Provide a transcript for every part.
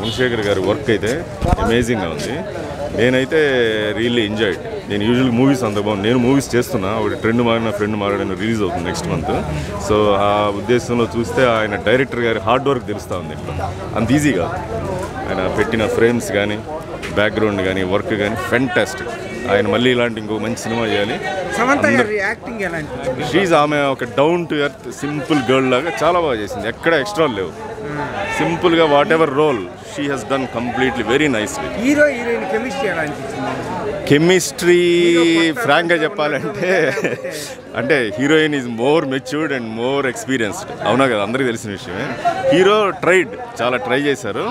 గుణశేఖర్ గారి వర్క్ అయితే అమేజింగ్గా ఉంది. నేనైతే రియల్లీ ఎంజాయ్డ్. నేను యూజువల్ మూవీస్ అంత బాగుంది. నేను మూవీస్ చేస్తున్నా, ఒకటి ట్రెండ్ మారిన ఫ్రెండ్ మారడానికి రిలీజ్ అవుతుంది నెక్స్ట్ మంత్. సో ఆ ఉద్దేశంలో చూస్తే ఆయన డైరెక్టర్ గారి హార్డ్ వర్క్ తెలుస్తూ ఉంది. అంత ఈజీగా ఆయన పెట్టిన ఫ్రేమ్స్ కానీ, బ్యాక్గ్రౌండ్ కానీ, వర్క్ కానీ ఫెంటాస్టిక్. ఆయన మళ్ళీ ఇలాంటి ఇంకో మంచి సినిమా చేయాలి. షీజ్ ఆమె ఒక down to earth simple girl లాగా చాలా బాగా చేసింది. ఎక్కడ ఎక్స్ట్రా లేవు. సింపుల్గా whatever role she has done completely very nicely. Chemistry ఫ్రాంక్గా చెప్పాలంటే అంటే heroine is more matured and more experienced. అవునా కదా, అందరికీ తెలిసిన విషయమే. హీరో చాలా ట్రై చేశారు.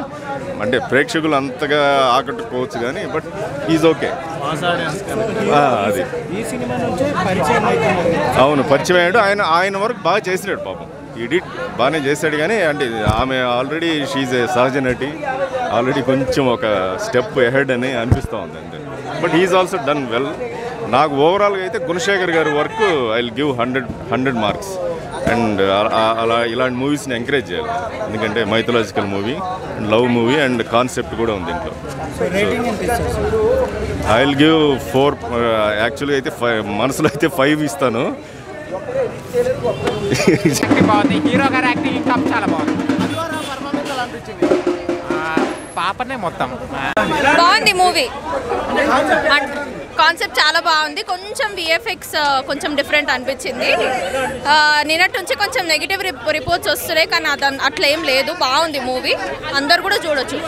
అంటే ప్రేక్షకులు అంతగా ఆకట్టుకోవచ్చు కానీ బట్ ఈజ్ ఓకే. అది అవును, పరిచయం అయ్యాడు. ఆయన వరకు బాగా చేసినాడు పాపం. ఎడిట్ బాగానే చేశాడు కానీ అంటే ఆమె ఆల్రెడీ షీజ్ ఏ సహజ నటి, ఆల్రెడీ కొంచెం ఒక స్టెప్ ఎహెడ్ అని అనిపిస్తూ ఉంది అంతే. But he's also done well. నాకు ఓవరాల్గా అయితే గుణశేఖర్ గారి work I will give 100 marks. And అలా ఇలాంటి మూవీస్ని ఎంకరేజ్ చేయాలి. ఎందుకంటే mythological movie, love movie and concept కూడా ఉంది దీంట్లో. I will give 4. యాక్చువల్గా అయితే మనసులో అయితే 5 ఇస్తాను. హీరో గారి యాక్టింగ్ ఇంకా చాలా బాగుంది. పాపనే మొత్తం బాగుంది మూవీ. కాన్సెప్ట్ చాలా బాగుంది. కొంచెం విఎఫ్ఎక్స్ కొంచెం డిఫరెంట్ అనిపించింది. నిన్నటి నుంచి కొంచెం నెగిటివ్ రిపోర్ట్స్ వస్తున్నాయి కానీ అట్లా ఏం లేదు. బాగుంది మూవీ, అందరు కూడా చూడొచ్చు.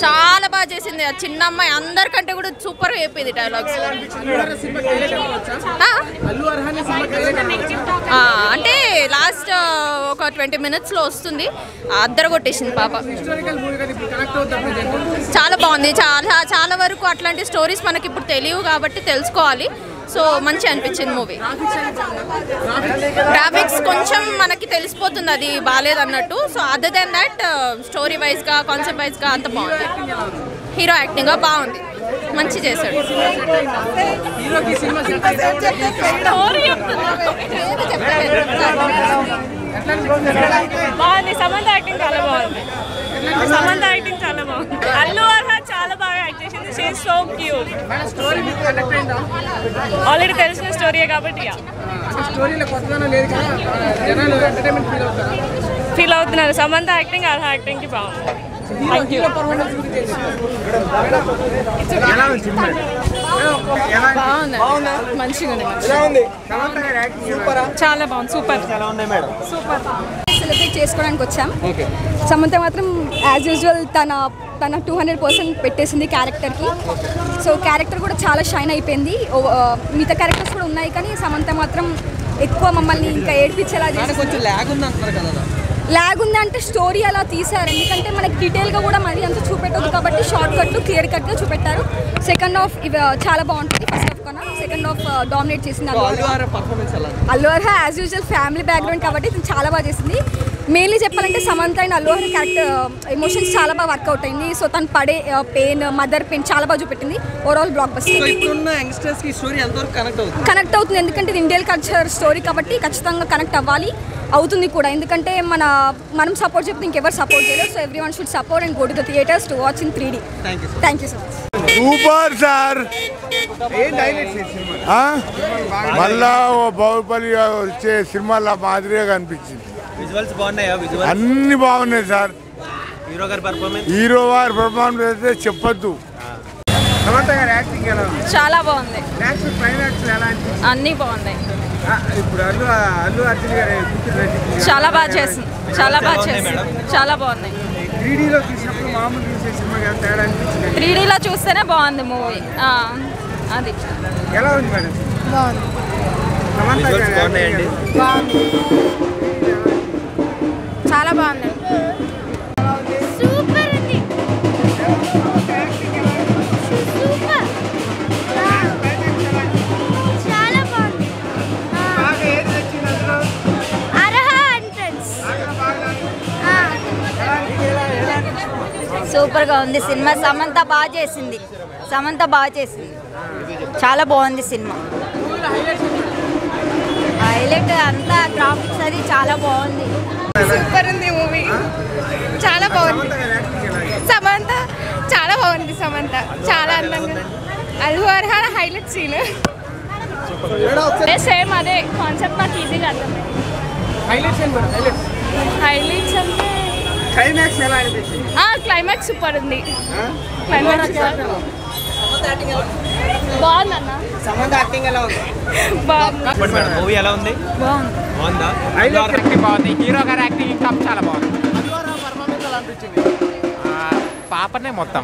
చాలా బాగా చేసింది ఆ చిన్న అమ్మాయి. అందరికంటే కూడా సూపర్గా చెప్పింది డైలాగ్స్. అంటే లాస్ట్ ఒక 20 minutesలో వస్తుంది. అద్దరు కొట్టేసింది పాప. చాలా బాగుంది. చాలా వరకు అట్లాంటి స్టోరీస్ మనకి ఇప్పుడు తెలియవు కాబట్టి తెలుసుకోవాలి. సో మంచి అనిపించింది మూవీ. గ్రాఫిక్స్ కొంచెం మనకి తెలిసిపోతుంది అది బాగాలేదు అన్నట్టు. So other than that story వైజ్గా, కాన్సెప్ట్ వైజ్గా అంత బాగుంది. హీరో యాక్టింగ్ బాగుంది, మంచి చేశాడు. బాగుంది. సమంత యాక్టింగ్ చాలా బాగుంది. అల్లు అర్జున్ చాలా బాగా యాక్ట్ చేసింది. She is so cute. Already తెలిసిన స్టోరీయే కాబట్టి ఫీల్ అవుతున్నారు. సమంత యాక్టింగ్, అర్హ యాక్టింగ్కి బాగుంది. Thank you. మంచిగా చాలా బాగుంది. సూపర్ సెలబ్రేట్ చేసుకోవడానికి వచ్చాం. సమంత మాత్రం యాజ్ యూజువల్ తన 200% పెట్టేసింది క్యారెక్టర్కి. సో క్యారెక్టర్ కూడా చాలా షైన్ అయిపోయింది. మిగతా క్యారెక్టర్స్ కూడా ఉన్నాయి కానీ సమంత మాత్రం ఎక్కువ మమ్మల్ని ఇంకా ఏడ్పించేలా చేసి. కొంచెం ల్యాగ్ ఉంది అంటే స్టోరీ అలా తీశారు. ఎందుకంటే మనకి డీటెయిల్గా కూడా మరీ అంత చూపెట్టదు కాబట్టి షార్ట్ కట్లు క్లియర్ కట్గా చూపెట్టారు. సెకండ్ హాఫ్ చాలా బాగుంటుంది. ఫస్ట్ హాఫ్ కన్నా సెకండ్ హాఫ్ డామినేట్ చేసింది Allu Arjun. As usual family background కాబట్టి చాలా బాగా చేసింది. మెయిన్లీ చెప్పాలంటే Samantha and Allu Arjun character emotions చాలా బాగా వర్కౌట్ అయింది. సో తను పడే పెయిన్, మదర్ పెయిన్ చాలా బాగా చూపెట్టింది. ఓవరాల్ బ్లాక్ బస్టర్ కనెక్ట్ అవుతుంది. ఎందుకంటే ఇది ఇండియన్ కల్చర్ స్టోరీ కాబట్టి ఖచ్చితంగా కనెక్ట్ అవుతుంది కూడా. ఎందుకంటే మనం సపోర్ట్ చెప్తే ఇంకెవరు సపోర్ట్ చేయలేదు. So every one should support and go to the theatres to watch in 3D. Thank you so much. Super sir. మళ్ళా బాహుబలి వచ్చే సినిమాల మాదిరిగా కనిపించింది. అన్ని బాగున్నాయి సార్. హీరో గారి పర్ఫార్మెన్స్ అయితే చెప్పొద్దు. చాలా బాగుంది. అన్నీ బాగున్నాయి. చాలా బాగా చేసింది. చాలా బాగున్నాయి. 3Dలో చూస్తేనే బాగుంది మూవీ. అది చాలా బాగుంది. సూపర్ ఉంది. చాలా బాగుంది. అర్హ ఎంట్రన్స్ సూపర్గా ఉంది సినిమా. సమంత బాగా చేసింది. చాలా బాగుంది సినిమా. హైలైట్ అంతా గ్రాఫిక్స్ అది చాలా బాగుంది. సూపర్ ఉంది మూవీ. చాలా బాగుంది. సమంత చాలా అందంగా Allu Arhan highlight scene same అదే కాన్సెప్ట్ నాకు ఈజీగా అర్థమైంది. హైలైట్స్ అంటే క్లైమాక్స్ సూపర్ ఉంది. క్లైమాక్స్ బాగుందన్న. మూవీ ఎలా ఉంది? బాగుందా? యాక్టింగ్ బాగుంది. హీరో గారి యాక్టింగ్ ఇంకా చాలా బాగుంది. పాపనే మొత్తం